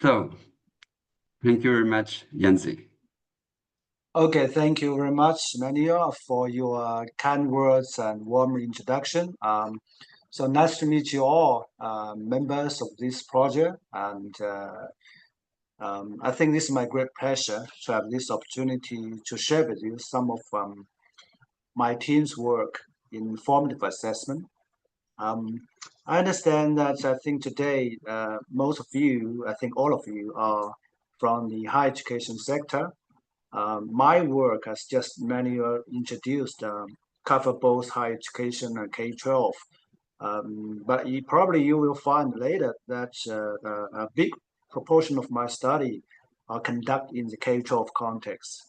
So, thank you very much, Yanzi. Okay, thank you very much, Manuel, for your kind words and warm introduction. So nice to meet you all, members of this project. And I think this is my great pleasure to have this opportunity to share with you some of my team's work in formative assessment. Um, I understand that I think today most of you, I think all of you are from the higher education sector. My work, as just Manuel introduced, cover both higher education and K-12. But probably you will find later that a big proportion of my study are conducted in the K-12 context.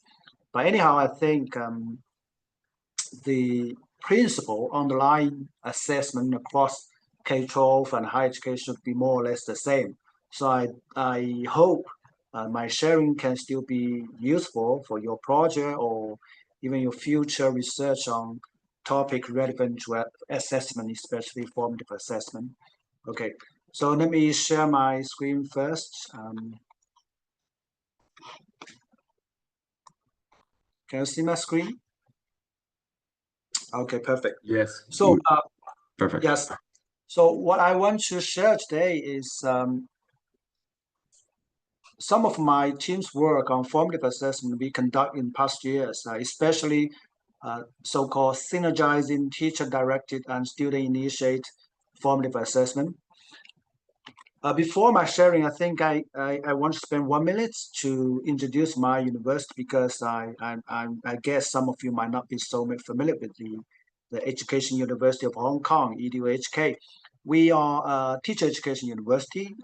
But anyhow, I think the principle underlying assessment across K-12 and higher education should be more or less the same. So I hope my sharing can still be useful for your project or even your future research on topic relevant to assessment, especially formative assessment. Okay, so let me share my screen first. Can you see my screen? Okay, perfect. Yes. So Perfect. yes. So what I want to share today is some of my team's work on formative assessment we conduct in past years, especially so-called synergizing teacher-directed and student-initiated formative assessment. Before my sharing, I think I want to spend 1 minute to introduce my university because I guess some of you might not be so familiar with the Education University of Hong Kong, EDUHK. We are a teacher education university.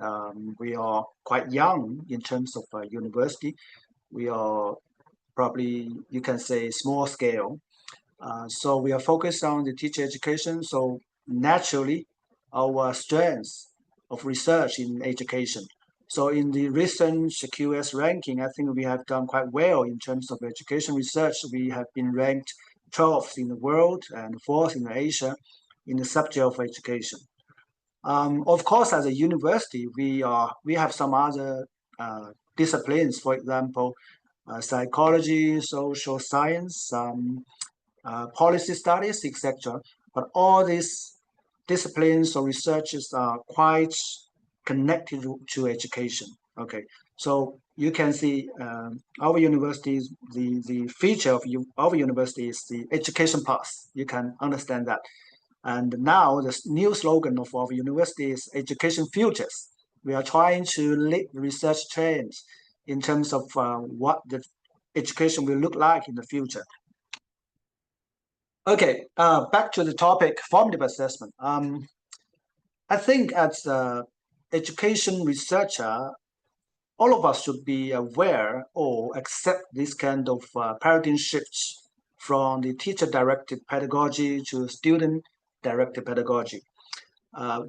We are quite young in terms of university. We are probably, you can say, small scale. So we are focused on the teacher education. So naturally, our strengths of research in education. So in the recent QS ranking, I think we have done quite well in terms of education research. We have been ranked 12th in the world and 4th in Asia in the subject of education. Of course, as a university, we have some other disciplines, for example, psychology, social science, policy studies, etc. But all these disciplines or researches are quite connected to education. Okay, so you can see our university, the feature of our university is the education path. You can understand that. And now the new slogan of our university is Education Futures. We are trying to lead research trends in terms of what the education will look like in the future. Okay, back to the topic, formative assessment. I think as an education researcher, all of us should be aware or accept this kind of paradigm shifts from the teacher-directed pedagogy to student-directed pedagogy.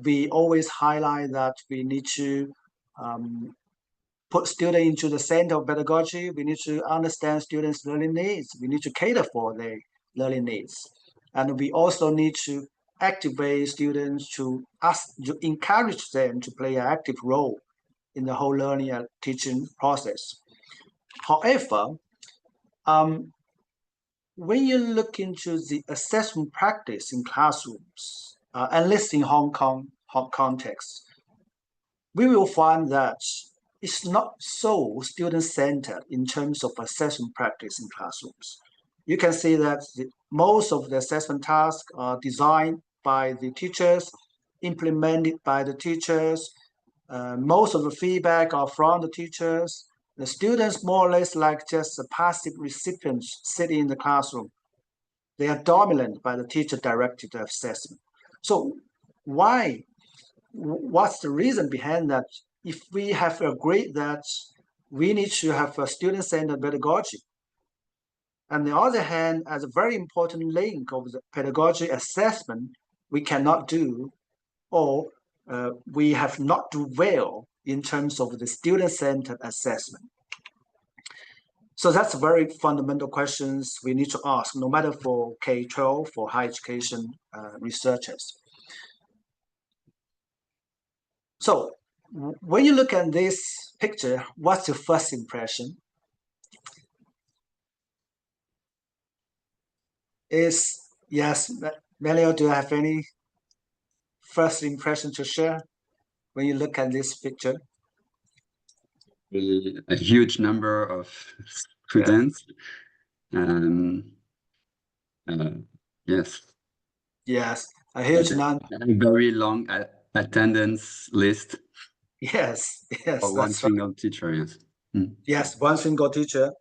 We always highlight that we need to put students into the center of pedagogy. We need to understand students' learning needs. We need to cater for their learning needs. And we also need to activate students to encourage them to play an active role in the whole learning and teaching process. However, when you look into the assessment practice in classrooms, at least in Hong Kong context, we will find that it's not so student-centered in terms of assessment practice in classrooms. You can see that most of the assessment tasks are designed by the teachers, implemented by the teachers. Most of the feedback are from the teachers. The students more or less like just a passive recipients sitting in the classroom. They are dominated by the teacher-directed assessment. So why? What's the reason behind that? If we have agreed that we need to have a student-centered pedagogy, on the other hand, as a very important link of the pedagogy assessment, we cannot do, or we have not do well in terms of the student-centered assessment. So that's very fundamental questions we need to ask, no matter for K-12 or higher education researchers. So when you look at this picture, what's your first impression? Yes, Melio, do you have any first impression to share when you look at this picture? A huge number of students. Yes. Yes, a huge number. A very long attendance list Yes, for one that's right. single teacher. Yes. Mm. Yes, one single teacher,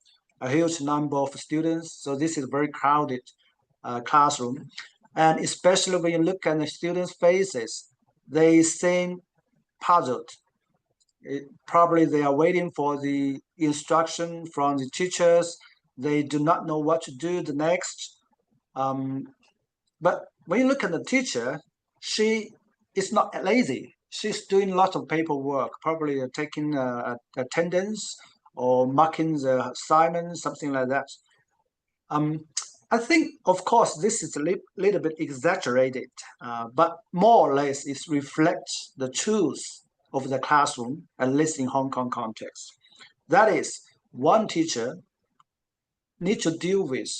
a huge number of students. So this is a very crowded classroom. And especially when you look at the students' faces, they seem puzzled. Probably they are waiting for the instruction from the teachers. They do not know what to do the next. But when you look at the teacher, she is not lazy. She's doing lots of paperwork, probably taking attendance or marking the assignment, something like that. I think, of course, this is a little bit exaggerated, but more or less it reflects the truth of the classroom, at least in Hong Kong context. That is, one teacher needs to deal with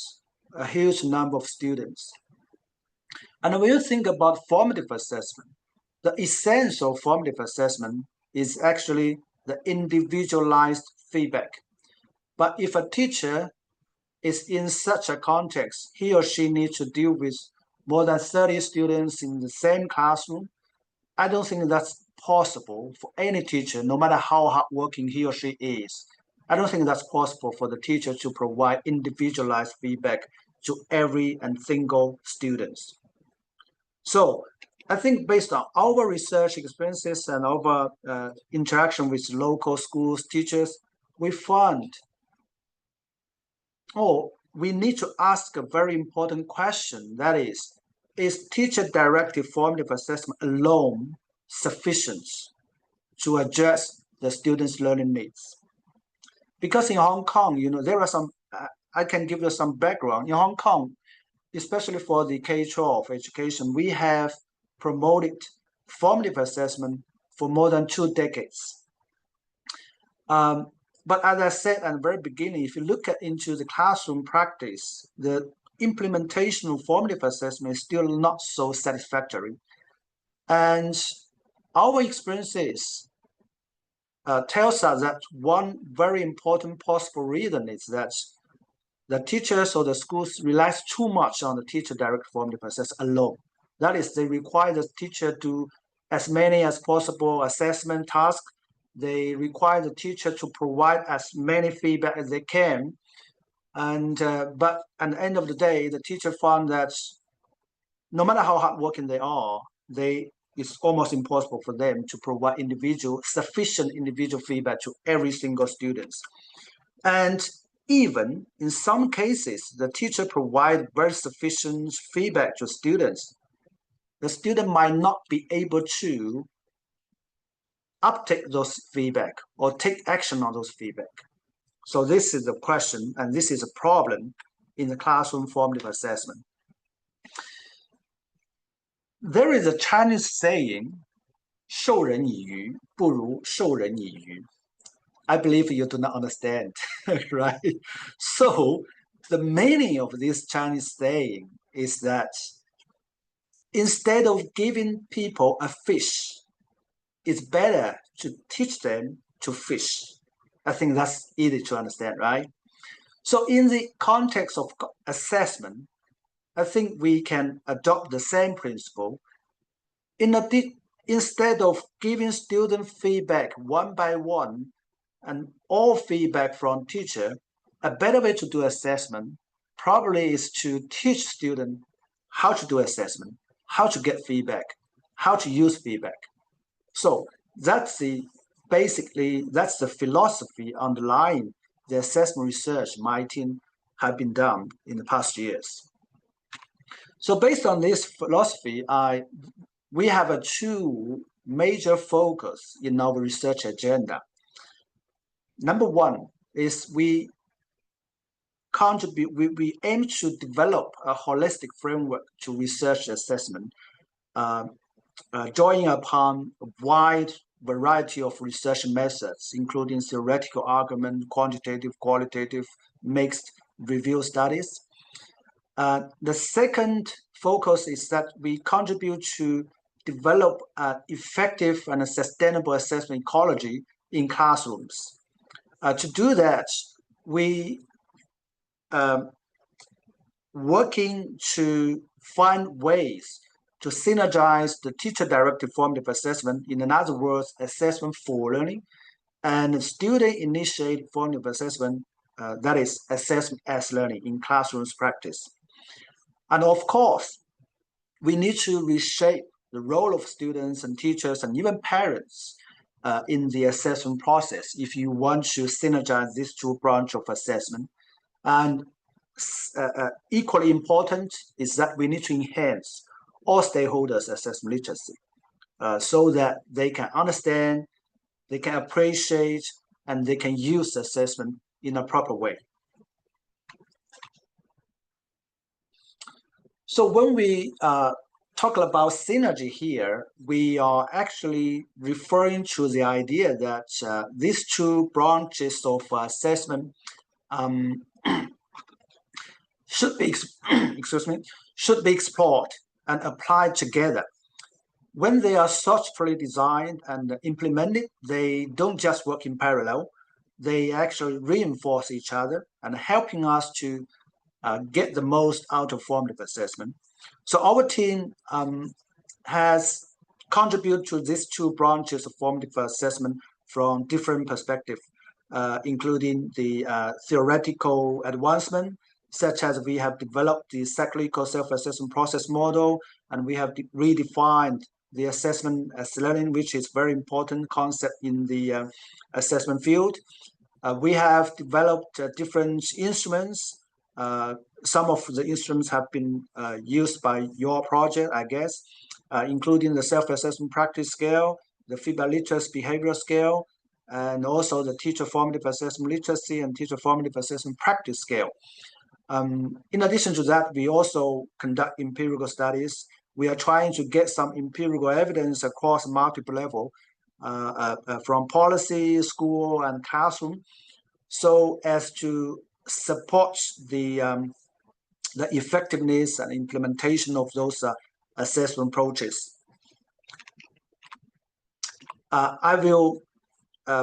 a huge number of students. And when you think about formative assessment, the essence of formative assessment is actually the individualized feedback. But if a teacher is in such a context, he or she needs to deal with more than 30 students in the same classroom. I don't think that's possible for any teacher, no matter how hardworking he or she is. I don't think that's possible for the teacher to provide individualized feedback to every and single students. So I think based on our research experiences and our interaction with local schools, teachers, we found, we need to ask a very important question. That is teacher-directed formative assessment alone sufficient to address the students' learning needs? Because in Hong Kong, there are some, I can give you some background. In Hong Kong, especially for the K-12 education, we have promoted formative assessment for more than 2 decades. But as I said at the very beginning, if you look into the classroom practice, the implementation of formative assessment is still not so satisfactory. And our experiences tells us that one very important possible reason is that the teachers or the schools rely too much on the teacher-direct formative assessment alone. That is, they require the teacher to as many as possible assessment tasks. They require the teacher to provide as many feedback as they can. And but at the end of the day, the teacher found that no matter how hardworking they are, it's almost impossible for them to provide sufficient individual feedback to every single student. And even in some cases, the teacher provides very sufficient feedback to students. The student might not be able to uptake those feedback or take action on those feedback. So this is a question, and this is a problem in the classroom formative assessment. There is a Chinese saying, 授人以鱼不如授人以渔. I believe you do not understand, right? So the meaning of this Chinese saying is that instead of giving people a fish, it's better to teach them to fish. I think that's easy to understand, right? So in the context of assessment, I think we can adopt the same principle. Instead of giving student feedback one by one and all feedback from teacher, a better way to do assessment probably is to teach students how to do assessment, how to get feedback, how to use feedback. So that's the philosophy underlying the assessment research my team have been done in the past years. So based on this philosophy, we have a 2 major focus in our research agenda. Number one is we aim to develop a holistic framework to research assessment, drawing upon a wide variety of research methods, including theoretical argument, quantitative, qualitative, mixed review studies. The second focus is that we contribute to develop an effective and a sustainable assessment ecology in classrooms. To do that, we working to find ways to synergize the teacher-directed formative assessment, in other words, assessment for learning, and student-initiated formative assessment, that is assessment as learning in classrooms practice. And of course, we need to reshape the role of students and teachers and even parents in the assessment process if you want to synergize these two branches of assessment. And equally important is that we need to enhance all stakeholders' assessment literacy so that they can understand, they can appreciate, and they can use assessment in a proper way. So when we talk about synergy here, we are actually referring to the idea that these two branches of assessment should be should be explored and applied together. When they are thoughtfully designed and implemented, they don't just work in parallel. They actually reinforce each other and helping us to get the most out of formative assessment. So our team has contributed to these two branches of formative assessment from different perspectives, including the theoretical advancement, such as we have developed the cyclical self-assessment process model, and we have redefined the assessment as learning, which is very important concept in the assessment field. We have developed different instruments. Some of the instruments have been used by your project, I guess, including the self-assessment practice scale, the feedback literacy behavioral scale, and also the teacher formative assessment literacy and teacher formative assessment practice scale. In addition to that, we also conduct empirical studies. We are trying to get some empirical evidence across multiple levels, from policy, school, and classroom, so as to support the effectiveness and implementation of those assessment approaches. I will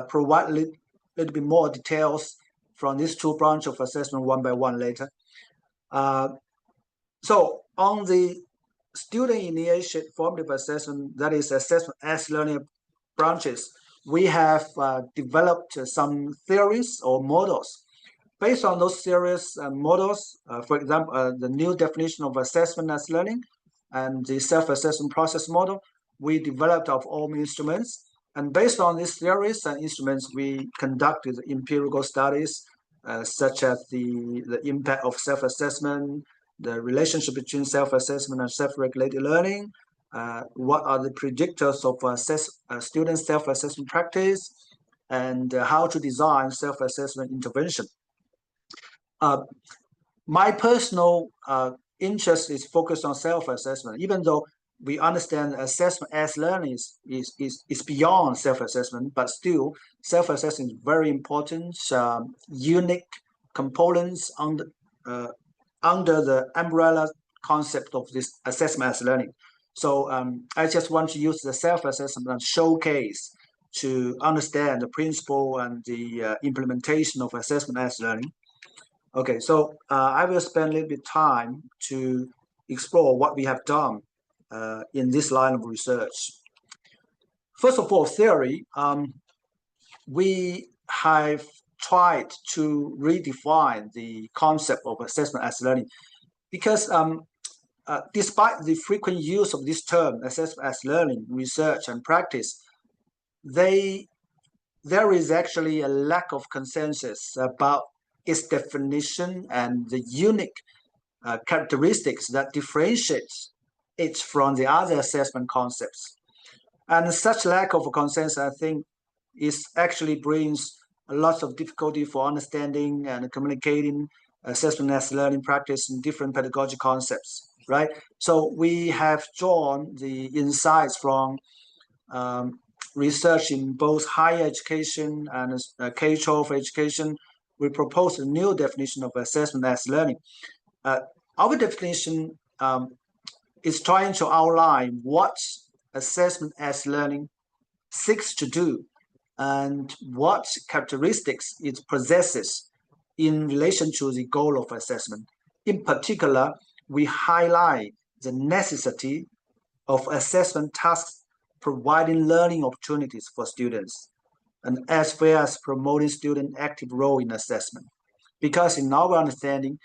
provide a little bit more details from these two branches of assessment one by one later. So on the student-initiated formative assessment, that is assessment as learning branches, we have developed some theories or models. Based on those theories and models, for example, the new definition of assessment as learning and the self-assessment process model, we developed our own instruments. And based on these theories and instruments, we conducted empirical studies such as the impact of self-assessment, the relationship between self-assessment and self-regulated learning, what are the predictors of student self-assessment practice, and how to design self-assessment intervention. My personal interest is focused on self-assessment, even though we understand assessment as learning is beyond self-assessment, but still self-assessment is very important, unique components under the umbrella concept of this assessment as learning. So I just want to use the self-assessment showcase to understand the principle and the implementation of assessment as learning. Okay, so I will spend a little bit of time to explore what we have done in this line of research. First of all, theory. We have tried to redefine the concept of assessment as learning because despite the frequent use of this term, assessment as learning, research and practice, there is actually a lack of consensus about its definition and the unique characteristics that differentiates it from the other assessment concepts. And such lack of consensus, I think, actually brings a lot of difficulty for understanding and communicating assessment as learning practice in different pedagogy concepts, right? So we have drawn the insights from research in both higher education and K-12 education, we propose a new definition of assessment as learning. Our definition is trying to outline what assessment as learning seeks to do and what characteristics it possesses in relation to the goal of assessment. In particular, we highlight the necessity of assessment tasks providing learning opportunities for students, and as well as promoting student active role in assessment. Because in our understanding,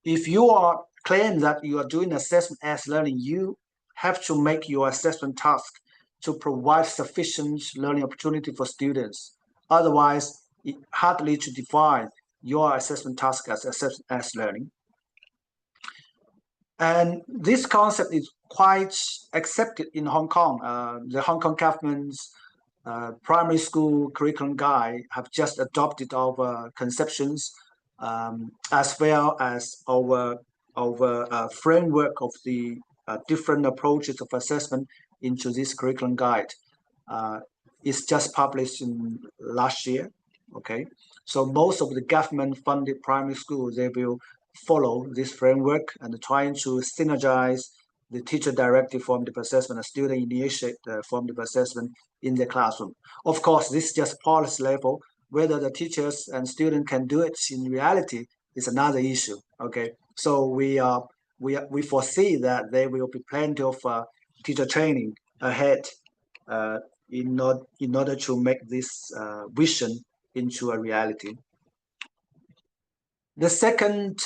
if you are claim that you are doing assessment as learning, you have to make your assessment task to provide sufficient learning opportunity for students. Otherwise, it hardly to define your assessment task as assessment as learning. And this concept is quite accepted in Hong Kong. The Hong Kong government's primary school curriculum guide have just adopted our conceptions, as well as our framework of the different approaches of assessment into this curriculum guide. It's just published in last year. Okay, so most of the government-funded primary schools, they will follow this framework and trying to synergize the teacher-directed formative assessment and student-initiated formative assessment in the classroom. Of course, this is just policy level. Whether the teachers and students can do it in reality is another issue. Okay, so we foresee that there will be plenty of teacher training ahead in order to make this vision into a reality. The second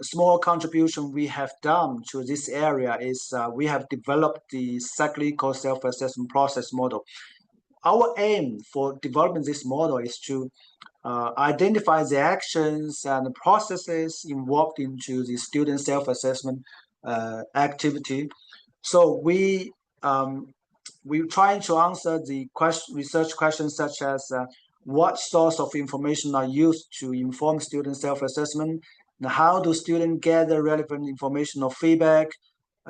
small contribution we have done to this area is we have developed the cyclical self-assessment process model. Our aim for developing this model is to identify the actions and processes involved into the student self-assessment activity. So we're trying to answer the research questions such as what source of information are used to inform student self-assessment, and how do students gather relevant information or feedback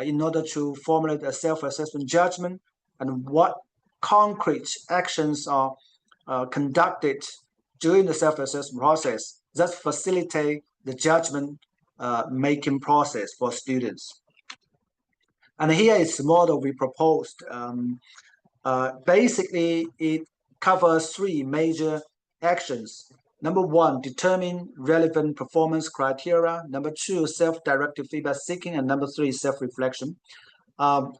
in order to formulate a self-assessment judgment, and what concrete actions are conducted during the self-assessment process that facilitate the judgment making process for students. And here is the model we proposed. Basically, it covers three major actions. Number one, determine relevant performance criteria. Number two, self-directed feedback seeking. And number three, self-reflection. For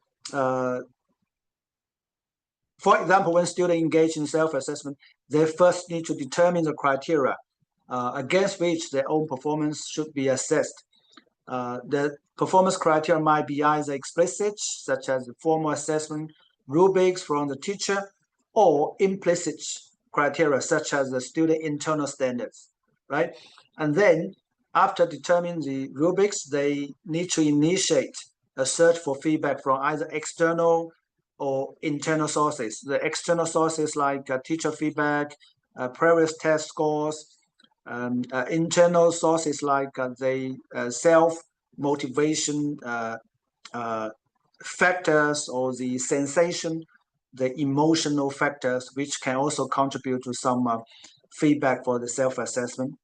example, when students engage in self-assessment, they first need to determine the criteria against which their own performance should be assessed. The performance criteria might be either explicit, such as the formal assessment rubrics from the teacher, or implicit criteria, such as the student internal standards, right? And then, after determining the rubrics, they need to initiate a search for feedback from either external or internal sources. The external sources like teacher feedback, previous test scores, internal sources like the self-motivation factors or the sensation, the emotional factors, which can also contribute to some feedback for the self-assessment.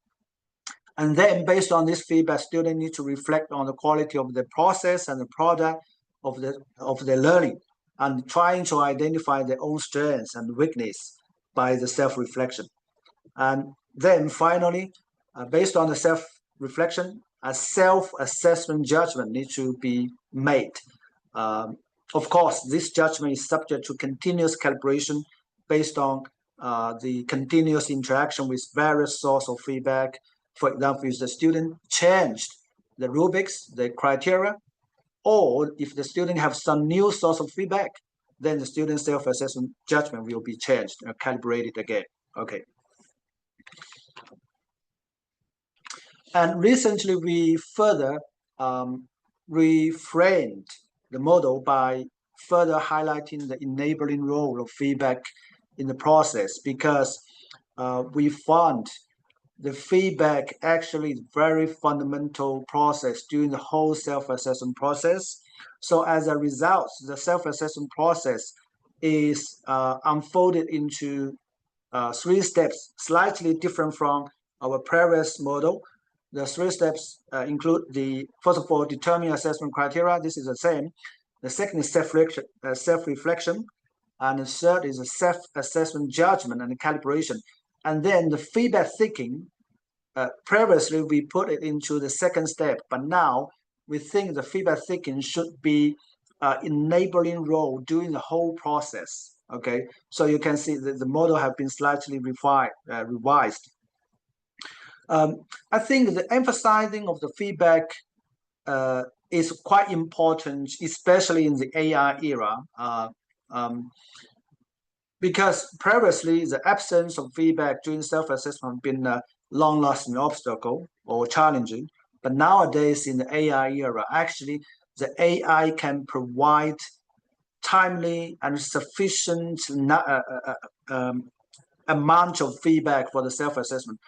And then based on this feedback, students need to reflect on the quality of the process and the product of the learning, and trying to identify their own strengths and weakness by the self-reflection. And then finally, based on the self-reflection, a self-assessment judgment needs to be made. Of course, this judgment is subject to continuous calibration based on the continuous interaction with various sources of feedback. For example, if the student changed the rubrics, the criteria, or if the student have some new source of feedback, then the student self-assessment judgment will be changed and calibrated again. Okay. And recently, we further reframed the model by further highlighting the enabling role of feedback in the process, because we found the feedback actually is very fundamental process during the whole self-assessment process. So as a result, the self-assessment process is unfolded into 3 steps, slightly different from our previous model. The 3 steps include first of all, determine assessment criteria. This is the same. The second is self-reflection. And the third is a self-assessment judgment and calibration. And then the feedback seeking, previously we put it into the second step, but now we think the feedback seeking should be enabling role during the whole process. Okay, so you can see that the model have been slightly revised. I think the emphasizing of the feedback is quite important, especially in the AI era, because previously the absence of feedback during self-assessment has been a long-lasting obstacle or challenging. But nowadays in the AI era, actually the AI can provide timely and sufficient amount of feedback for the self-assessment.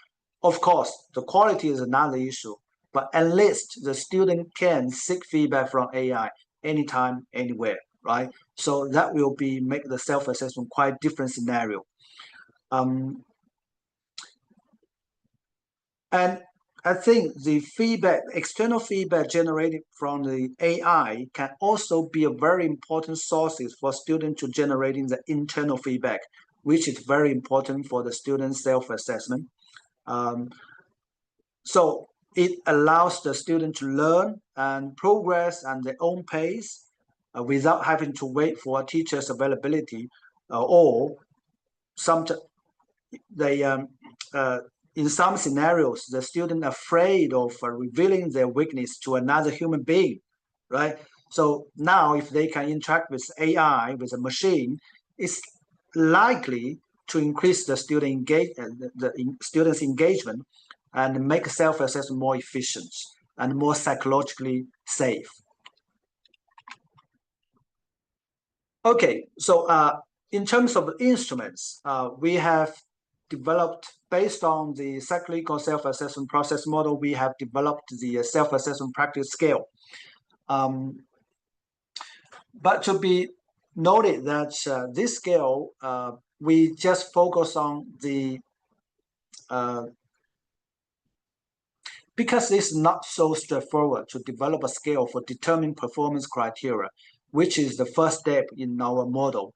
Of course, the quality is another issue, but at least the student can seek feedback from AI anytime, anywhere, right? So that will make the self-assessment quite different scenario. And I think the external feedback generated from the AI can also be a very important source for students to generating the internal feedback, which is very important for the student's self-assessment. So it allows the student to learn and progress at their own pace without having to wait for a teacher's availability, or in some scenarios, the student afraid of revealing their weakness to another human being, right? So now if they can interact with AI, with a machine, it's likely to increase the student's engagement and make self-assessment more efficient and more psychologically safe. Okay, so in terms of instruments, we have developed, based on the cyclical self-assessment process model, we have developed the self-assessment practice scale. But to be noted that this scale, we just focus on because it's not so straightforward to develop a scale for determining performance criteria, which is the first step in our model.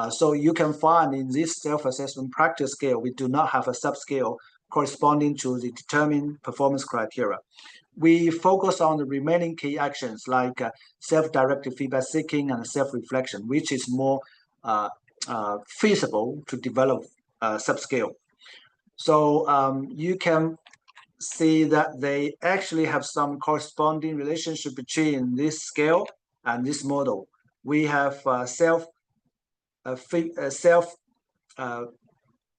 So you can find in this self-assessment practice scale, we do not have a subscale corresponding to the determined performance criteria. We focus on the remaining key actions like self-directed feedback seeking and self-reflection, which is more feasible to develop subscale. So you can see that they actually have some corresponding relationship between this scale and this model. We have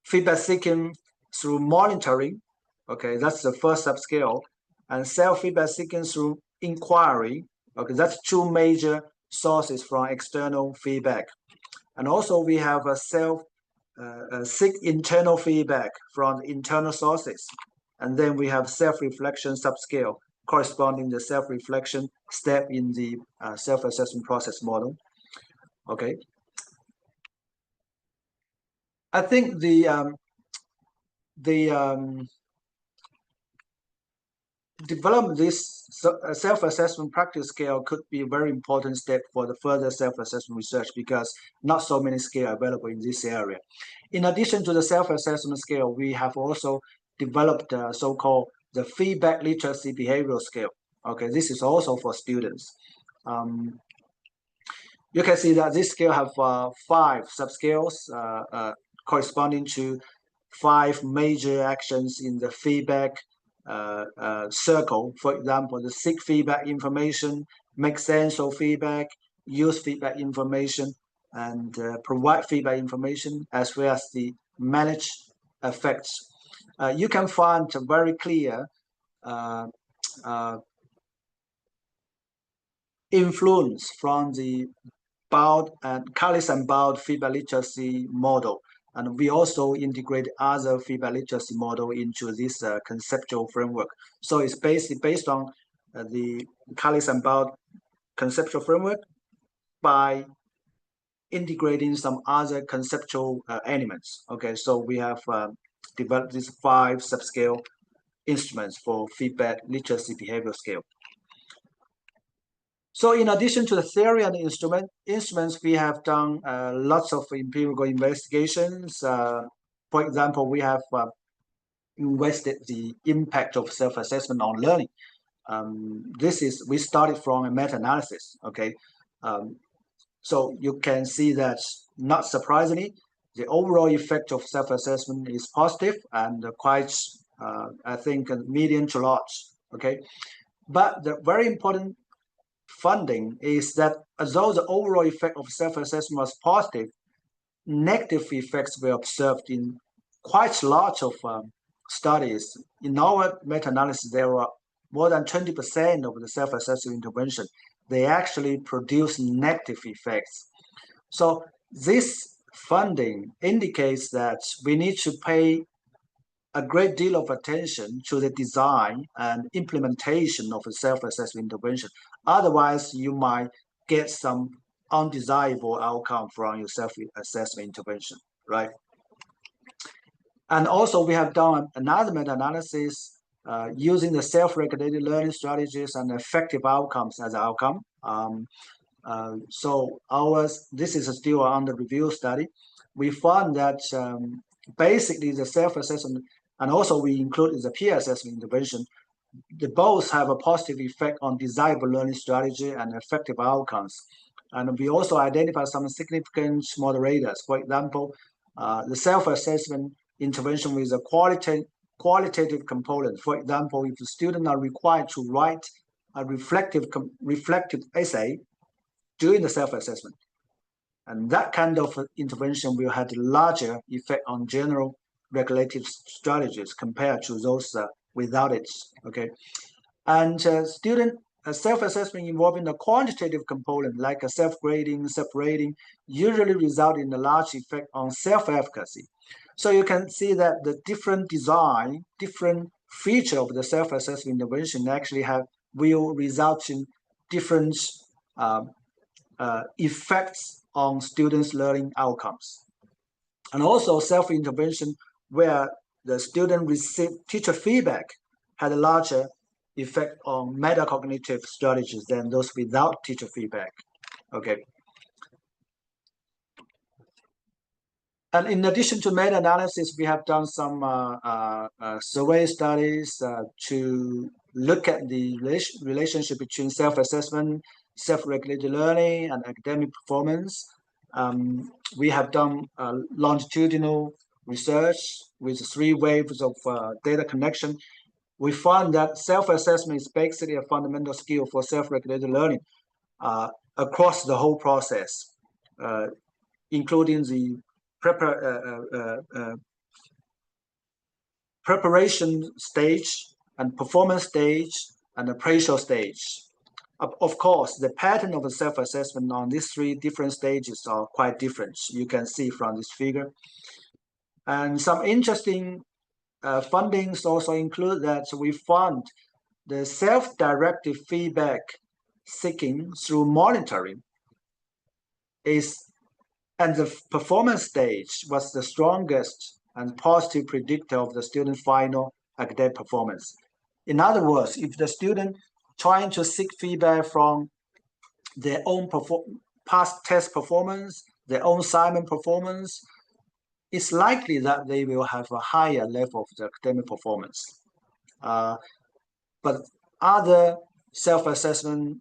feedback seeking through monitoring. Okay, that's the first subscale, and self-feedback seeking through inquiry. Okay, that's 2 major sources from external feedback. And also we have a seek internal feedback from internal sources. And then we have self-reflection subscale corresponding to self-reflection step in the self-assessment process model. Okay. I think develop this self-assessment practice scale could be a very important step for the further self-assessment research, because not so many scales are available in this area. In addition to the self-assessment scale, we have also developed so-called the feedback literacy behavioral scale. Okay, this is also for students. You can see that this scale have 5 subscales corresponding to 5 major actions in the feedback circle. For example, the seek feedback information, make sense of feedback, use feedback information, and provide feedback information, as well as the manage effects. You can find a very clear influence from the Callis and Boud feedback literacy model. And we also integrate other feedback literacy model into this conceptual framework. So it's based on the Callis and Boud conceptual framework by integrating some other conceptual elements. Okay, so we have developed these 5 subscale instruments for feedback literacy behavior scale. So in addition to the theory and the instruments, we have done lots of empirical investigations. For example, we have invested the impact of self-assessment on learning. We started from a meta-analysis. Okay, so you can see that, not surprisingly, the overall effect of self-assessment is positive and quite, I think, medium to large. Okay, but the very important finding is that although the overall effect of self-assessment was positive, negative effects were observed in quite large of studies. In our meta-analysis, there were more than 20% of the self-assessment intervention. They actually produce negative effects. So this finding indicates that we need to pay a great deal of attention to the design and implementation of a self-assessment intervention. Otherwise, you might get some undesirable outcome from your self-assessment intervention, right? And also, we have done another meta-analysis using the self-regulated learning strategies and effective outcomes as an outcome. This is still under review study. We found that basically the self-assessment, and also we included the peer assessment intervention, they both have a positive effect on desirable learning strategy and effective outcomes. And we also identify some significant moderators. For example, the self-assessment intervention with a qualitative component. For example, if the students are required to write a reflective essay during the self-assessment, and that kind of intervention will have a larger effect on general regulative strategies compared to those without it. Okay, and student self-assessment involving a quantitative component like a self-grading, self-rating, usually result in a large effect on self-efficacy. So you can see that the different design, different feature of the self-assessment intervention actually will result in different effects on students' learning outcomes. And also self-intervention where the student received teacher feedback had a larger effect on metacognitive strategies than those without teacher feedback. Okay. And in addition to meta-analysis, we have done some survey studies to look at the relationship between self-assessment, self-regulated learning, and academic performance. We have done longitudinal research with 3 waves of data connection. We found that self-assessment is basically a fundamental skill for self-regulated learning across the whole process, including the preparation stage and performance stage and appraisal stage. Of course, the pattern of the self-assessment on these 3 different stages are quite different. You can see from this figure. And some interesting findings also include that we found the self-directed feedback seeking through monitoring and the performance stage was the strongest and positive predictor of the student's final academic performance. In other words, if the student trying to seek feedback from their own past test performance, their own assignment performance, it's likely that they will have a higher level of the academic performance. But other self-assessment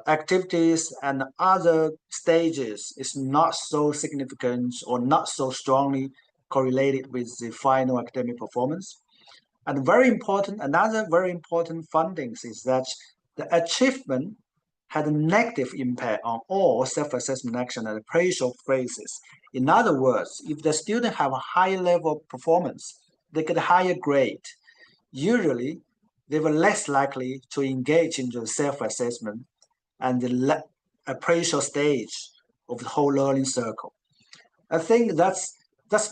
activities and other stages is not so significant or not so strongly correlated with the final academic performance. And another very important findings is that the achievement had a negative impact on all self-assessment action and appraisal phases. In other words, if the student have a higher level of performance, they get a higher grade. Usually, they were less likely to engage in the self-assessment and the appraisal stage of the whole learning circle. I think that's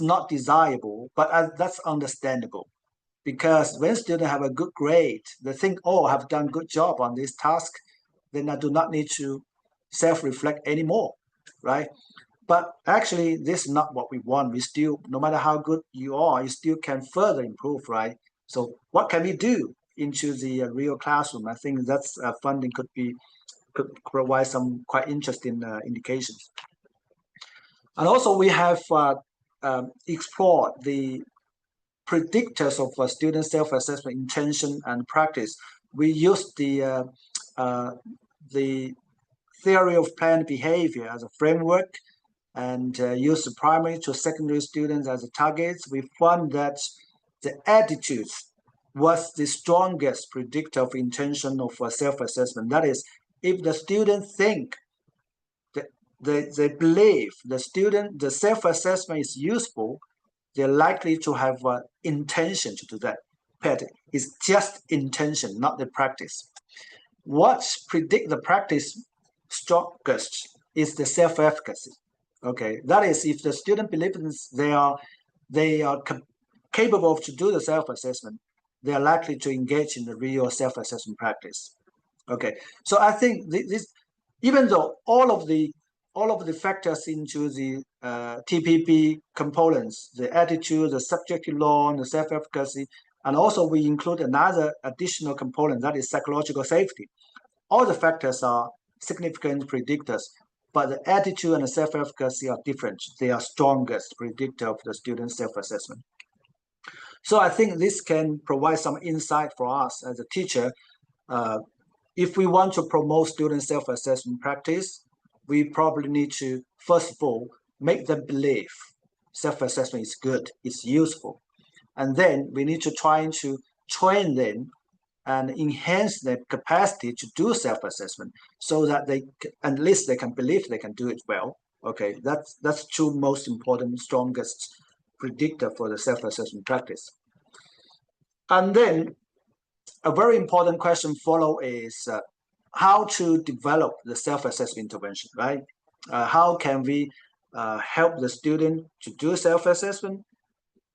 not desirable, but that's understandable. Because when students have a good grade, they think, oh, I have done a good job on this task, then I do not need to self-reflect anymore, right? But actually, this is not what we want. We still, no matter how good you are, you still can further improve, right? So what can we do into the real classroom? I think that's funding could provide some quite interesting indications. And also we have explored the predictors of student self-assessment intention and practice. We use the theory of planned behavior as a framework and use the primary to secondary students as targets. We found that the attitudes was the strongest predictor of intention of self-assessment. That is, if the student think they believe the self-assessment is useful, they're likely to have intention to do that. It's just intention, not the practice. What predict the practice strongest is the self-efficacy. Okay, that is, if the student believes they are capable of to do the self-assessment, they are likely to engage in the real self-assessment practice. Okay, so I think this, even though all of the factors into the TPP components, the attitude, the subjective law, the self-efficacy, and also we include another additional component, that is psychological safety. All the factors are significant predictors, but the attitude and the self-efficacy are different. They are strongest predictor of the student's self-assessment. So I think this can provide some insight for us as a teacher. If we want to promote student self-assessment practice, we probably need to, first of all, make them believe self-assessment is good, it's useful. And then we need to try to train them and enhance their capacity to do self-assessment so that at least they can believe they can do it well. Okay, that's two most important, strongest predictor for the self-assessment practice. And then a very important question follow is how to develop the self-assessment intervention, right? How can we help the student to do self-assessment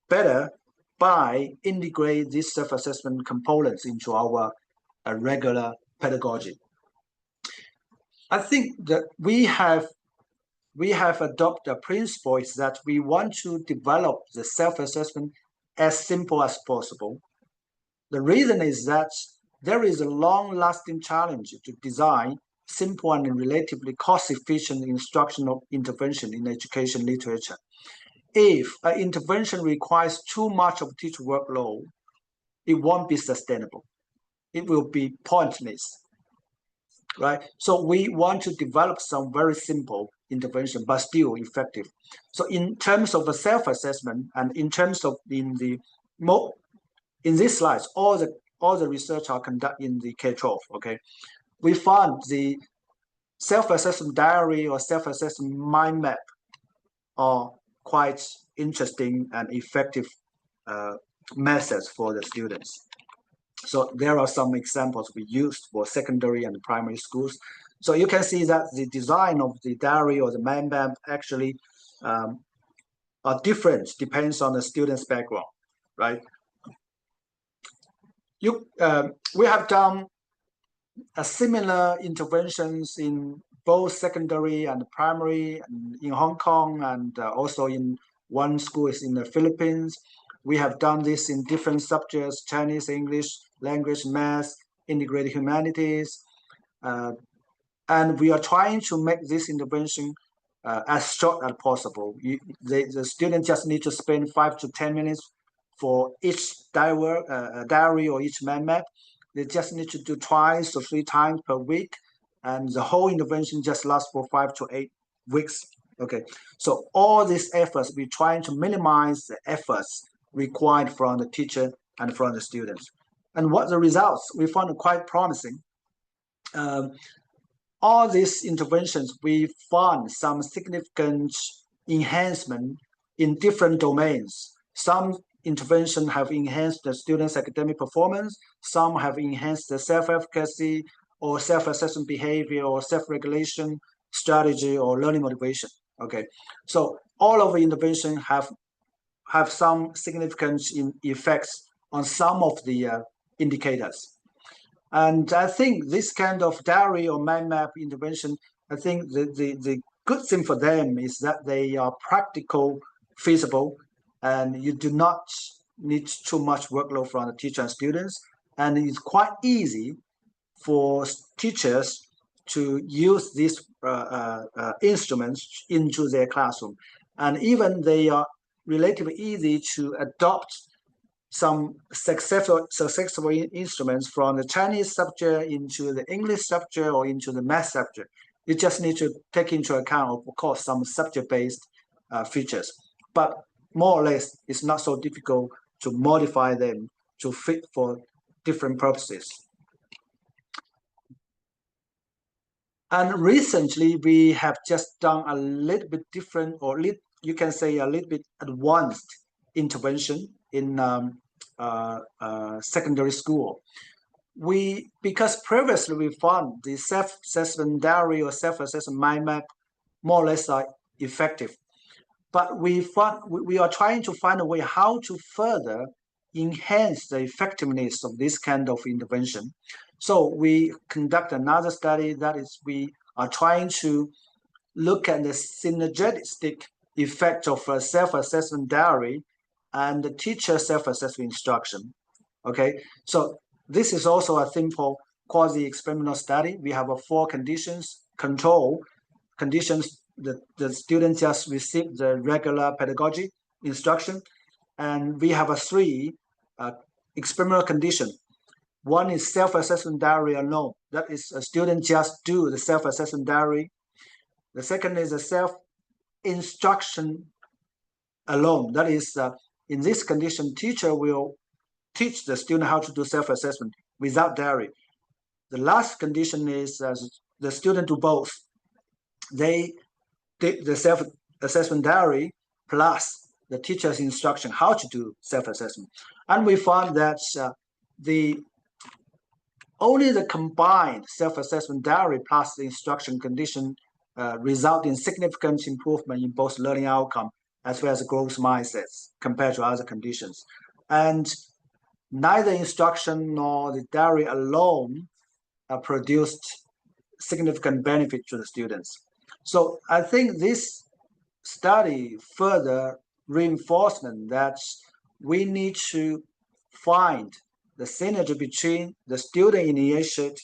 better by integrate these self-assessment components into our regular pedagogy? I think that we have adopted a principle is that we want to develop the self-assessment as simple as possible. The reason is that there is a long-lasting challenge to design simple and relatively cost-efficient instructional intervention in education literature. If an intervention requires too much of teacher workload, it won't be sustainable. It will be pointless, right? So we want to develop some very simple intervention, but still effective. So in terms of the self-assessment and in terms of in these slides, all the research are conducted in the K-12, okay? We found the self-assessment diary or self-assessment mind map are quite interesting and effective methods for the students. So there are some examples we used for secondary and primary schools. So you can see that the design of the diary or the mind map actually are different, depends on the student's background, right? We have done similar interventions in both secondary and primary in Hong Kong, and also in one school is in the Philippines. We have done this in different subjects: Chinese, English, language, math, integrated humanities. And we are trying to make this intervention as short as possible. The student just need to spend 5 to 10 minutes for each diary or each mind map. They just need to do twice or 3 times per week, and the whole intervention just lasts for 5 to 8 weeks. Okay, so all these efforts, we're trying to minimize the efforts required from the teacher and from the students. And what the results, we found quite promising. All these interventions, we found some significant enhancement in different domains. Some interventions have enhanced the students' academic performance. Some have enhanced the self-efficacy or self-assessment behavior or self-regulation strategy or learning motivation. Okay, so all of the interventions have some significant effects on some of the indicators. And I think this kind of diary or mind map intervention, I think the good thing for them is that they are practical, feasible, and you do not need too much workload from the teacher and students. And it's quite easy for teachers to use these instruments into their classroom. And even they are relatively easy to adopt some successful instruments from the Chinese subject into the English subject or into the math subject. You just need to take into account, of course, some subject-based features. But more or less, it's not so difficult to modify them to fit for different purposes. And recently, we have just done a little bit different, or you can say a little bit advanced intervention in secondary school. Because previously we found the self-assessment diary or self-assessment mind map more or less are effective. But we are trying to find a way how to further enhance the effectiveness of this kind of intervention. So we conduct another study, that is, we are trying to look at the synergistic effect of a self-assessment diary and the teacher self-assessment instruction. Okay, so this is also a simple quasi-experimental study. We have 4 conditions: control conditions, the student just receive the regular pedagogy instruction, and we have 3 experimental conditions. One is self-assessment diary alone. That is, a student just do the self-assessment diary. The second is a self-instruction alone. That is, in this condition, teacher will teach the student how to do self-assessment without diary. The last condition is the student do both. They did the self-assessment diary plus the teacher's instruction how to do self-assessment. And we found that only the combined self-assessment diary plus the instruction condition result in significant improvement in both learning outcome as well as growth mindsets compared to other conditions. And neither instruction nor the diary alone produced significant benefit to the students. So I think this study further reinforcement that we need to find the synergy between the student-initiated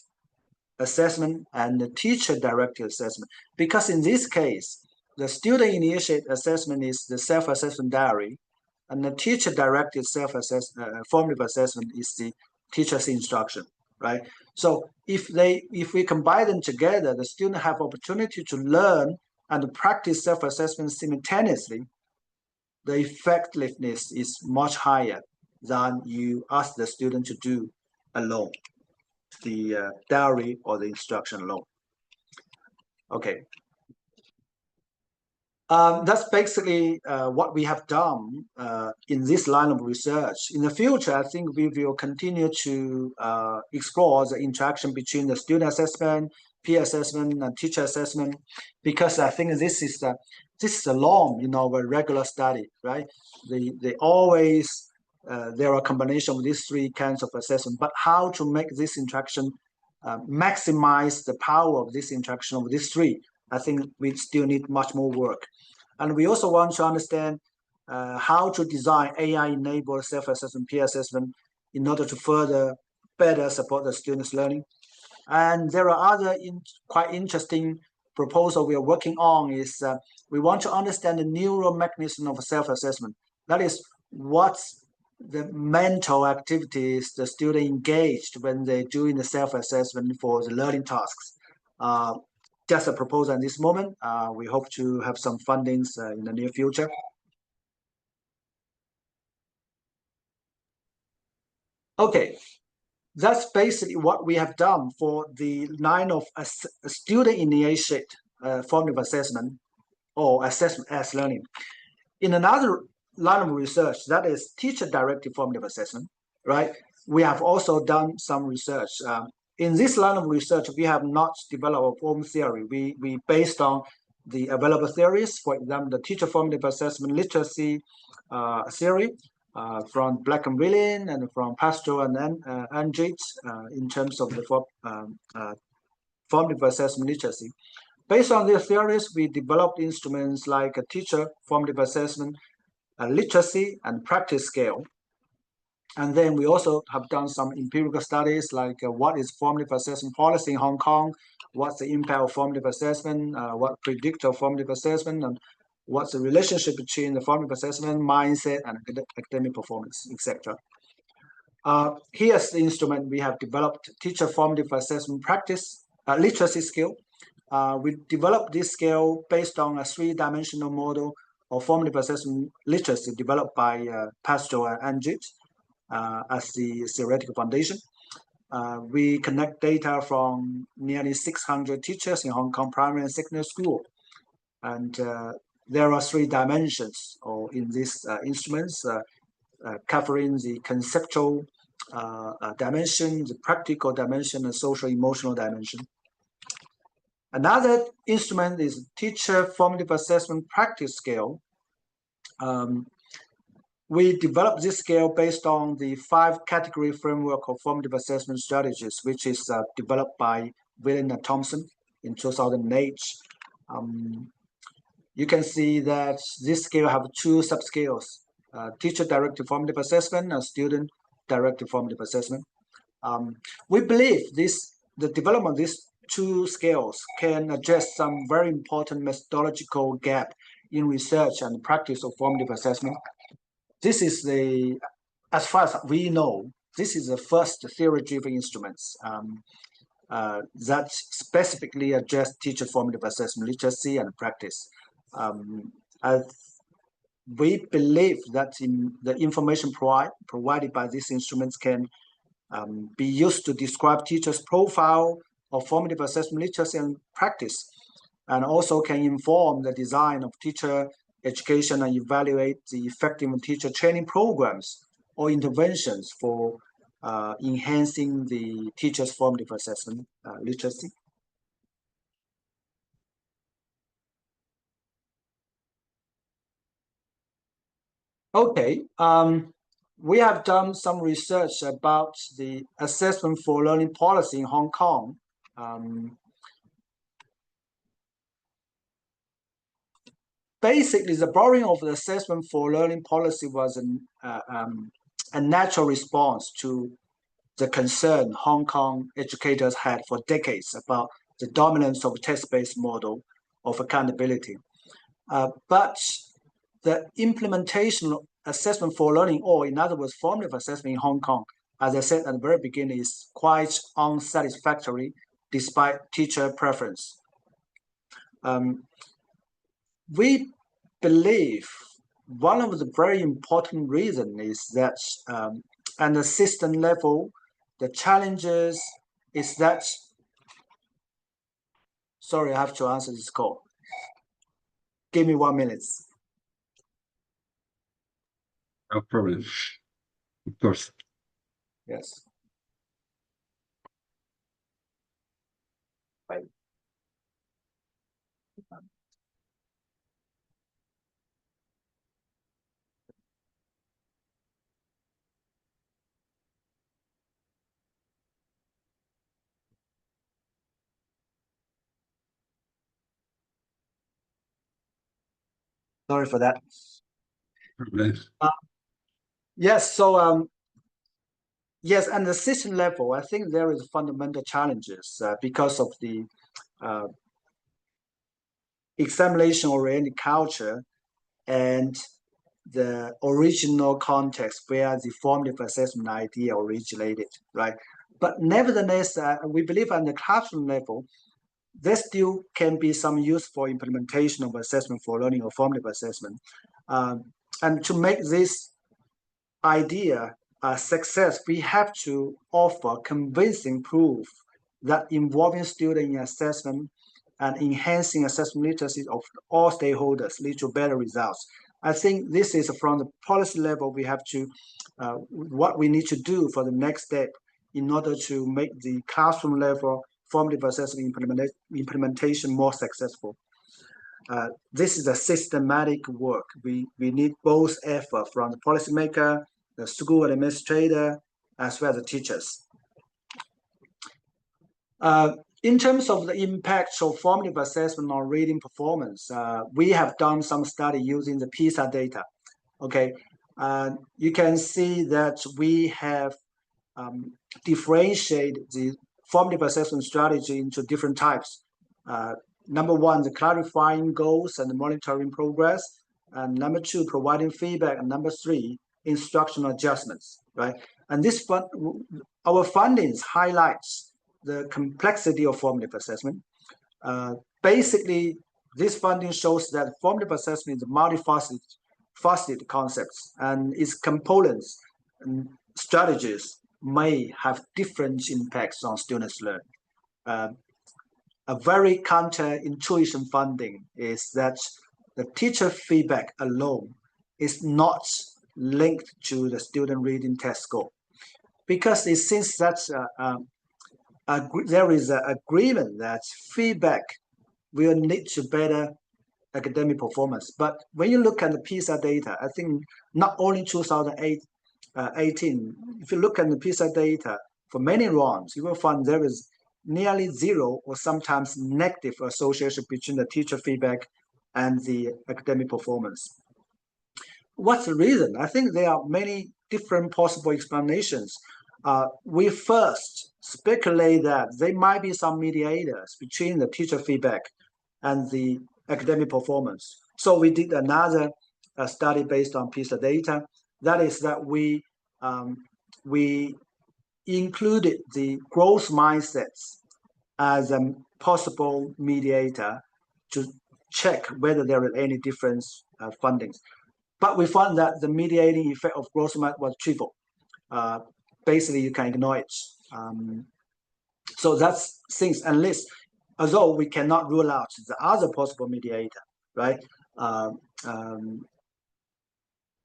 assessment and the teacher-directed assessment. Because in this case, the student-initiated assessment is the self-assessment diary, and the teacher-directed formative assessment is the teacher's instruction, right? So if we combine them together, the student have opportunity to learn and practice self-assessment simultaneously. The effectiveness is much higher than you ask the student to do alone, the diary or the instruction alone. Okay. That's basically what we have done in this line of research. In the future, I think we will continue to explore the interaction between the student assessment, peer assessment, and teacher assessment, because I think this is a norm in our regular study, right? They always there are a combination of these 3 kinds of assessment, but how to make this interaction maximize the power of this interaction of these 3, I think we still need much more work. And we also want to understand how to design AI-enabled self-assessment, peer assessment in order to better support the students' learning. And there are other quite interesting proposals we are working on is we want to understand the neural mechanism of self-assessment. That is, what's the mental activities the student engaged when they're doing the self-assessment for the learning tasks. Just a proposal at this moment. We hope to have some fundings in the near future. Okay, that's basically what we have done for the line of student-initiated formative assessment or assessment as learning. In another line of research, that is teacher-directed formative assessment, right? We have also done some research. In this line of research, we have not developed our own theory. We based on the available theories, for example, the teacher formative assessment literacy theory from Black and William and from Pastor and Andrit in terms of the formative assessment literacy. Based on these theories, we developed instruments like a teacher formative assessment, a literacy, and practice scale. And then we also have done some empirical studies like what is formative assessment policy in Hong Kong, what's the impact of formative assessment, what predictor of formative assessment, and what's the relationship between the formative assessment, mindset, and academic performance, etc. Here's the instrument we have developed: teacher formative assessment practice, literacy skill. We developed this scale based on a three-dimensional model of formative assessment literacy developed by Pastor and Anjit as the theoretical foundation. We connect data from nearly 600 teachers in Hong Kong primary and secondary school. And there are three dimensions in these instruments, covering the conceptual dimension, the practical dimension, and social emotional dimension. Another instrument is teacher formative assessment practice scale. We developed this scale based on the 5-category framework of formative assessment strategies, which is developed by William and Thompson in 2008. You can see that this scale have two subscales: teacher-directed formative assessment and student-directed formative assessment. We believe the development of these two scales can address some very important methodological gap in research and practice of formative assessment. This is as far as we know, this is the first theory-driven instruments that specifically address teacher formative assessment literacy and practice. We believe that the information provided by these instruments can be used to describe teachers' profile of formative assessment literacy and practice, and also can inform the design of teacher education and evaluate the effective teacher training programs or interventions for enhancing the teacher's formative assessment literacy. Okay, we have done some research about the assessment for learning policy in Hong Kong. Basically, the borrowing of the assessment for learning policy was a natural response to the concern Hong Kong educators had for decades about the dominance of a test-based model of accountability. But the implementation of assessment for learning, or in other words, formative assessment in Hong Kong, as I said at the very beginning, is quite unsatisfactory despite teacher preference. We believe one of the very important reasons is that at the system level, the challenges is that, sorry, I have to answer this call. Give me 1 minute. No problem. Of course. Yes. Right. Sorry for that. Yes, so yes, and the system level, I think there is fundamental challenges because of the examination-oriented culture and the original context where the formative assessment idea originated, right? But nevertheless, we believe at the classroom level, there still can be some useful implementation of assessment for learning or formative assessment. And to make this idea a success, we have to offer convincing proof that involving student in assessment and enhancing assessment literacy of all stakeholders lead to better results. I think this is from the policy level, we have to, what we need to do for the next step in order to make the classroom level formative assessment implementation more successful. This is a systematic work. We need both effort from the policymaker, the school administrator, as well as the teachers. In terms of the impact of formative assessment on reading performance, we have done some study using the PISA data. Okay, you can see that we have differentiated the formative assessment strategy into different types. Number one, the clarifying goals and monitoring progress. And number two, providing feedback. And number three, instructional adjustments, right? And our findings highlights the complexity of formative assessment. Basically, this finding shows that formative assessment is multifaceted concepts, and its components and strategies may have different impacts on students' learning. A very counterintuitive finding is that the teacher feedback alone is not linked to the student reading test score, because it seems that there is an agreement that feedback will lead to better academic performance. But when you look at the PISA data, I think not only 2018, if you look at the PISA data for many rounds, you will find there is nearly zero or sometimes negative association between the teacher feedback and the academic performance. What's the reason? I think there are many different possible explanations. We first speculate that there might be some mediators between the teacher feedback and the academic performance. So we did another study based on PISA data. That is that we included the growth mindsets as a possible mediator to check whether there are any difference findings. But we found that the mediating effect of growth mindset was trivial. Basically, you can ignore it. So that's things, unless, although we cannot rule out the other possible mediator, right?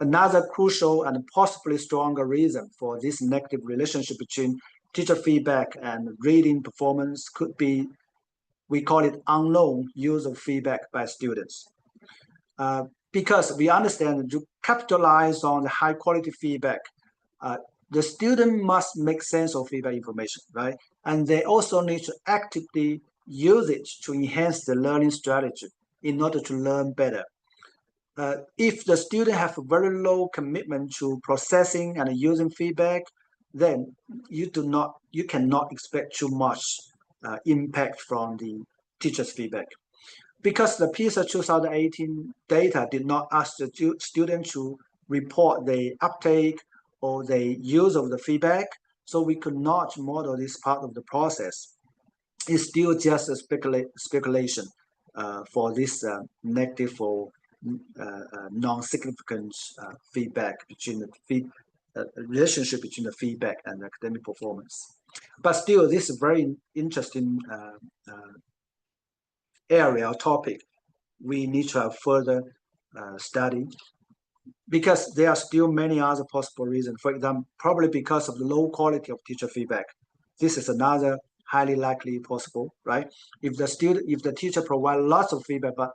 Another crucial and possibly stronger reason for this negative relationship between teacher feedback and reading performance could be, we call it unknown use of feedback by students. Because we understand to capitalize on the high quality feedback, the student must make sense of feedback information, right? And they also need to actively use it to enhance the learning strategy in order to learn better. If the student have a very low commitment to processing and using feedback, then you cannot expect too much impact from the teacher's feedback. Because the PISA 2018 data did not ask the student to report the uptake or the use of the feedback, so we could not model this part of the process. It's still just a speculation for this negative or non-significant feedback between the relationship between the feedback and academic performance. But still, this is a very interesting area or topic we need to have further study, because there are still many other possible reasons. For example, probably because of the low quality of teacher feedback. This is another highly likely possible, right? If the teacher provides lots of feedback, but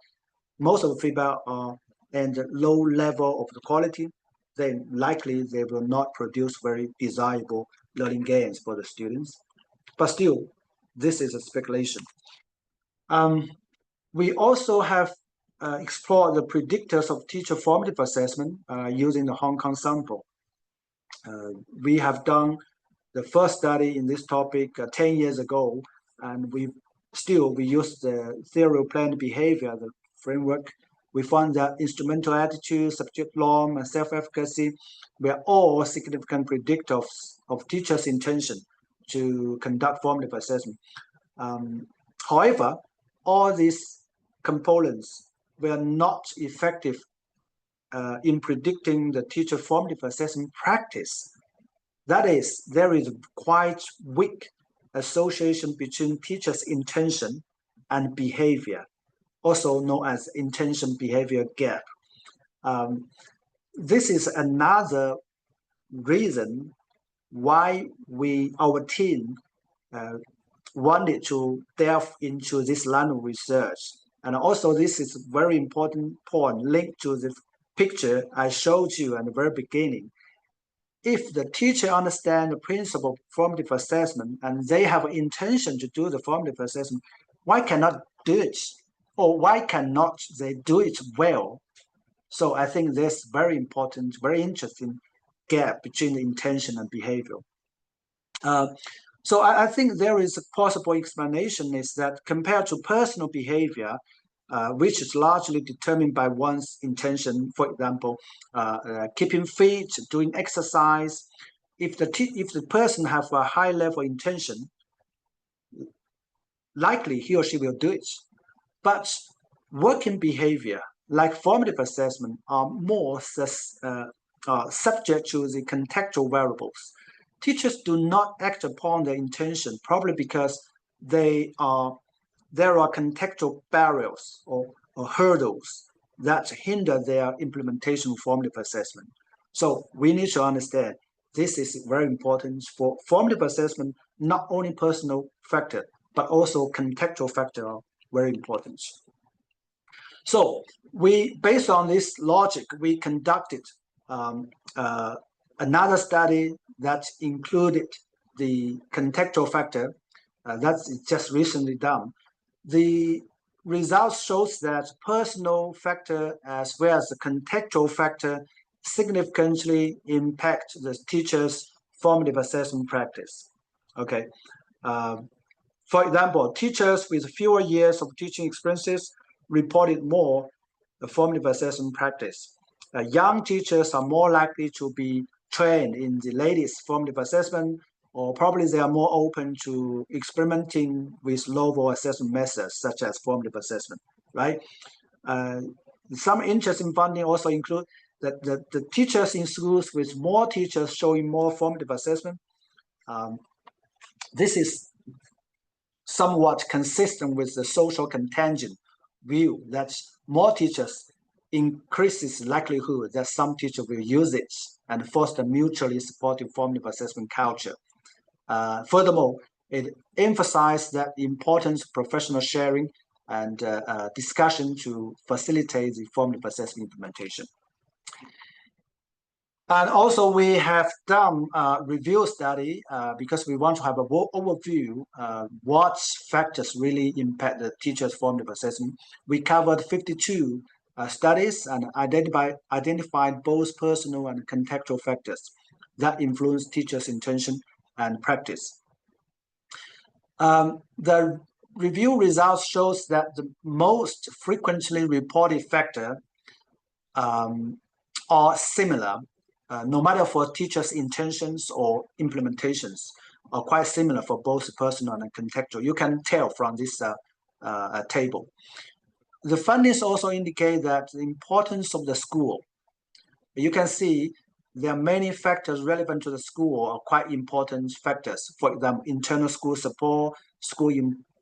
most of the feedback are and low level of the quality, then likely they will not produce very desirable learning gains for the students. But still, this is a speculation. We also have explored the predictors of teacher formative assessment using the Hong Kong sample. We have done the first study in this topic 10 years ago, and we use the theory of planned behavior, the framework. We found that instrumental attitude, subject norm, and self-efficacy were all significant predictors of teachers' intention to conduct formative assessment. However, all these components were not effective in predicting the teacher formative assessment practice. That is, there is quite weak association between teachers' intention and behavior, also known as intention-behavior gap. This is another reason why our team wanted to delve into this line of research. And also, this is a very important point linked to the picture I showed you at the very beginning. if the teacher understands the principle of formative assessment and they have an intention to do the formative assessment, why cannot do it? Or why cannot they do it well? So I think there's very important, very interesting gap between the intention and behavior. So I think there is a possible explanation is that compared to personal behavior, which is largely determined by one's intention, for example, keeping fit, doing exercise, if the person have a high level intention, likely he or she will do it. But working behavior, like formative assessment, are more subject to the contextual variables. Teachers do not act upon their intention, probably because there are contextual barriers or hurdles that hinder their implementation of formative assessment. So we need to understand this is very important for formative assessment, not only personal factor, but also contextual factor are very important. So based on this logic, we conducted another study that included the contextual factor. That's just recently done. The results shows that personal factor as well as the contextual factor significantly impact the teacher's formative assessment practice. Okay. For example, teachers with fewer years of teaching experiences reported more formative assessment practice. Young teachers are more likely to be trained in the latest formative assessment, or probably they are more open to experimenting with novel assessment methods such as formative assessment, right? Some interesting findings also include that the teachers in schools with more teachers showing more formative assessment, this is somewhat consistent with the social contagion view that more teachers increases likelihood that some teacher will use it and foster mutually supportive formative assessment culture. Furthermore, it emphasized that the importance of professional sharing and discussion to facilitate the formative assessment implementation. And also we have done a review study because we want to have an overview what factors really impact the teacher's formative assessment. We covered 52 studies and identified both personal and contextual factors that influence teachers' intention and practice. The review results shows that the most frequently reported factor are similar, no matter for teachers' intentions or implementations, are quite similar for both personal and contextual. You can tell from this table. The findings also indicate that the importance of the school. You can see there are many factors relevant to the school are quite important factors. For example, internal school support, school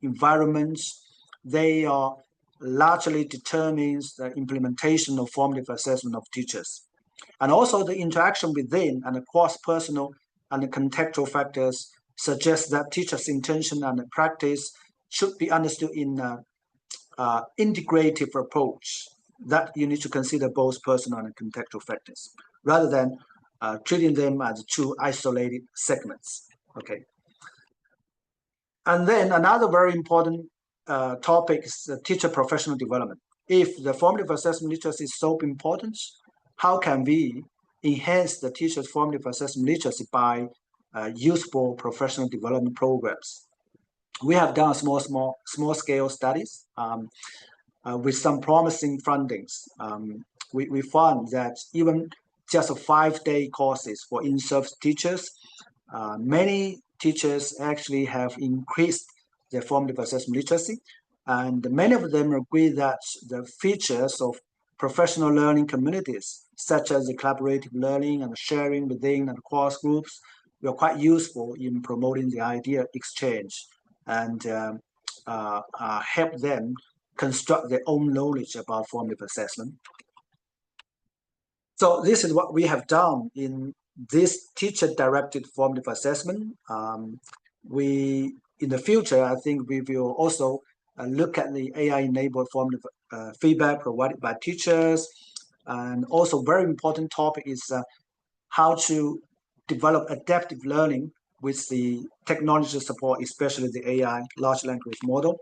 environments, they are largely determines the implementation of formative assessment of teachers. And also the interaction within and across personal and contextual factors suggest that teachers' intention and practice should be understood in an integrative approach that you need to consider both personal and contextual factors rather than treating them as two isolated segments. Okay. And then another very important topic is teacher professional development. If the formative assessment literacy is so important, how can we enhance the teacher's formative assessment literacy by useful professional development programs? We have done small scale studies with some promising findings. We found that even just 5-day courses for in-service teachers, many teachers actually have increased their formative assessment literacy, and many of them agree that the features of professional learning communities, such as the collaborative learning and sharing within and across groups, were quite useful in promoting the idea exchange and help them construct their own knowledge about formative assessment. So this is what we have done in this teacher-directed formative assessment. In the future, I think we will also look at the AI-enabled formative feedback provided by teachers. And also very important topic is how to develop adaptive learning with the technology support, especially the AI, large language model.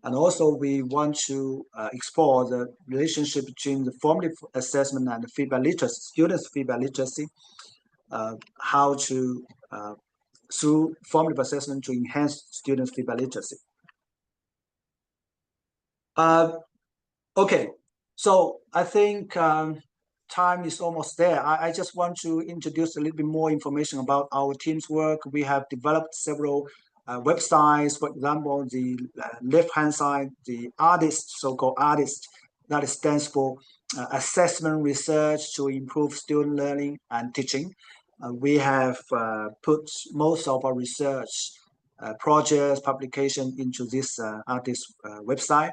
And also we want to explore the relationship between the formative assessment and the feedback literacy, students' feedback literacy, how to, through formative assessment to enhance students' feedback literacy. Okay, so I think time is almost there. I just want to introduce a little bit more information about our team's work. We have developed several websites. For example, the left-hand side, the ARTIST, so-called ARTIST, that stands for Assessment Research to Improve Student Learning and Teaching. We have put most of our research projects, publication into this ARTIST website.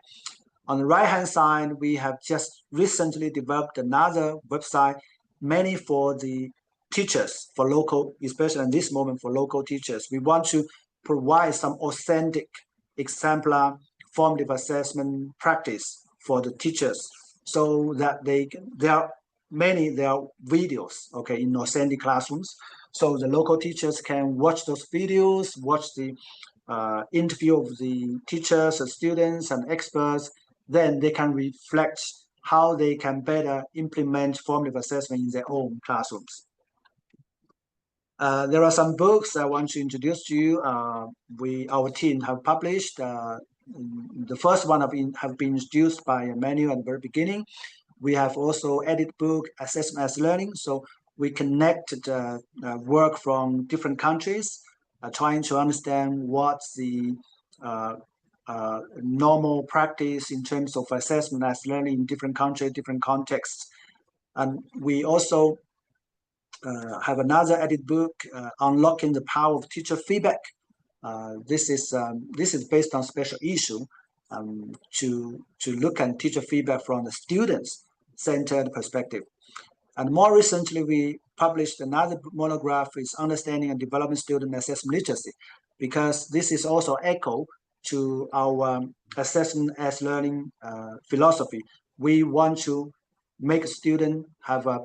On the right-hand side, we have just recently developed another website, mainly for the teachers, for local, especially in this moment for local teachers. We want to provide some authentic, exemplar formative assessment practice for the teachers, so that there are videos, okay, in authentic classrooms. So the local teachers can watch those videos, watch the interview of the teachers, the students, and experts. Then they can reflect how they can better implement formative assessment in their own classrooms. There are some books I want to introduce to you. Our team have published. The first one have been introduced by Emmanuel at the very beginning. We have also edited book Assessment as Learning. So we connected work from different countries, trying to understand what's the normal practice in terms of assessment as learning in different countries, different contexts. And we also have another edit book, Unlocking the Power of Teacher Feedback. This is based on special issue to look at teacher feedback from the students-centered perspective. And more recently, we published another monograph, is Understanding and Developing Student Assessment Literacy, because this is also echo to our assessment as learning philosophy. We want to make a student have a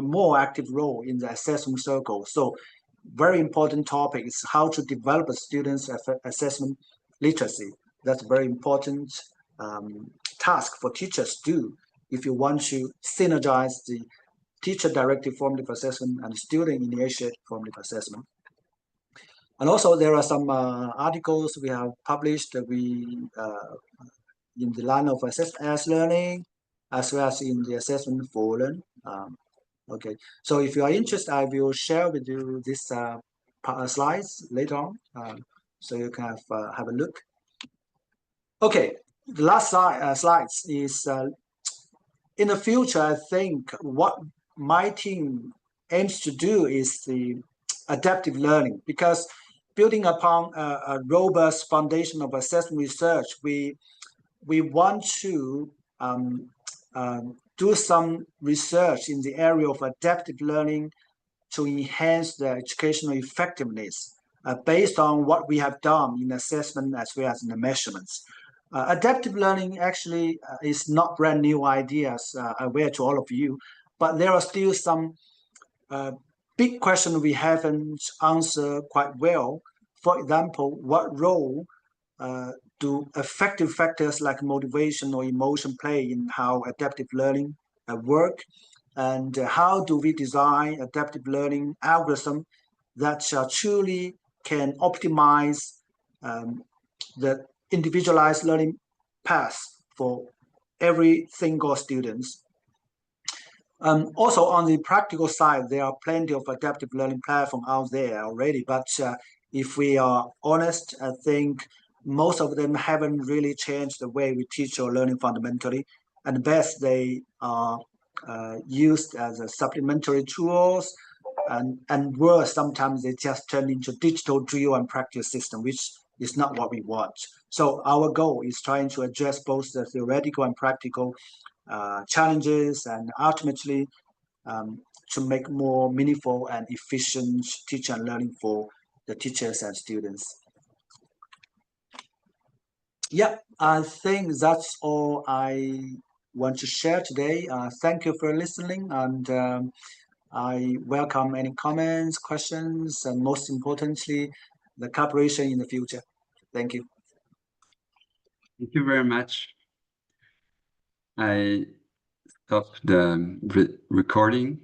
more active role in the assessment circle. So very important topic is how to develop a student's assessment literacy. That's a very important task for teachers to do if you want to synergize the teacher-directed formative assessment and student-initiated formative assessment. And also there are some articles we have published in the line of assessment as learning, as well as in the assessment for learning. Okay, so if you are interested, I will share with you this slides later on, so you can have a look. Okay, the last slides is in the future. I think what my team aims to do is the adaptive learning, because building upon a robust foundation of assessment research, we want to do some research in the area of adaptive learning to enhance the educational effectiveness based on what we have done in assessment as well as in the measurements. Adaptive learning actually is not brand new ideas aware to all of you, but there are still some big questions we haven't answered quite well. For example, what role do affective factors like motivation or emotion play in how adaptive learning work? And how do we design adaptive learning algorithm that truly can optimize the individualized learning path for every single student? Also, on the practical side, there are plenty of adaptive learning platforms out there already, but if we are honest, I think most of them haven't really changed the way we teach or learning fundamentally. At best, they are used as a supplementary tools, and worse, sometimes they just turn into digital drill and practice system, which is not what we want. So our goal is trying to address both the theoretical and practical challenges, and ultimately to make more meaningful and efficient teaching and learning for the teachers and students. Yeah, I think that's all I want to share today. Thank you for listening, and I welcome any comments, questions, and most importantly, the cooperation in the future. Thank you. Thank you very much. I stopped the recording.